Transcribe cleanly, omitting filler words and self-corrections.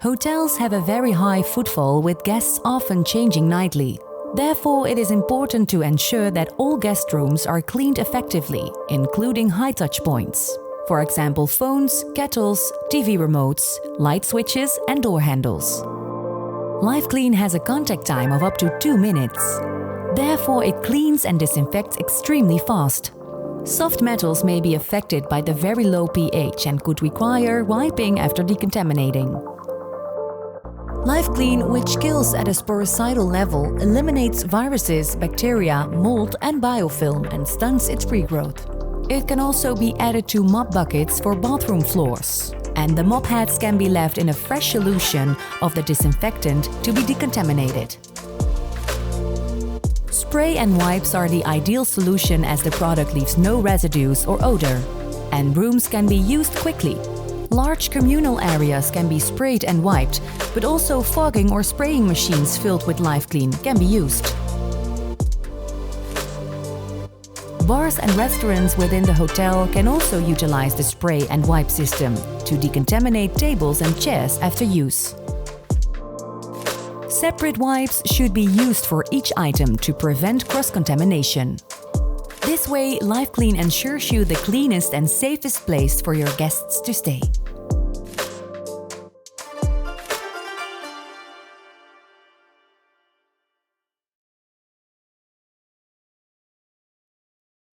Hotels have a very high footfall, with guests often changing nightly. Therefore, it is important to ensure that all guest rooms are cleaned effectively, including high touch points. For example, phones, kettles, TV remotes, light switches and door handles. LifeClean has a contact time of up to 2 minutes. Therefore, it cleans and disinfects extremely fast. Soft metals may be affected by the very low pH and could require wiping after decontaminating. LifeClean, which kills at a sporicidal level, eliminates viruses, bacteria, mold and biofilm and stunts its regrowth. It can also be added to mop buckets for bathroom floors. And the mop heads can be left in a fresh solution of the disinfectant to be decontaminated. Spray and wipes are the ideal solution, as the product leaves no residues or odor. And rooms can be used quickly. Large communal areas can be sprayed and wiped, but also fogging or spraying machines filled with LifeClean can be used. Bars and restaurants within the hotel can also utilize the spray and wipe system to decontaminate tables and chairs after use. Separate wipes should be used for each item to prevent cross-contamination. This way, LifeClean ensures you the cleanest and safest place for your guests to stay.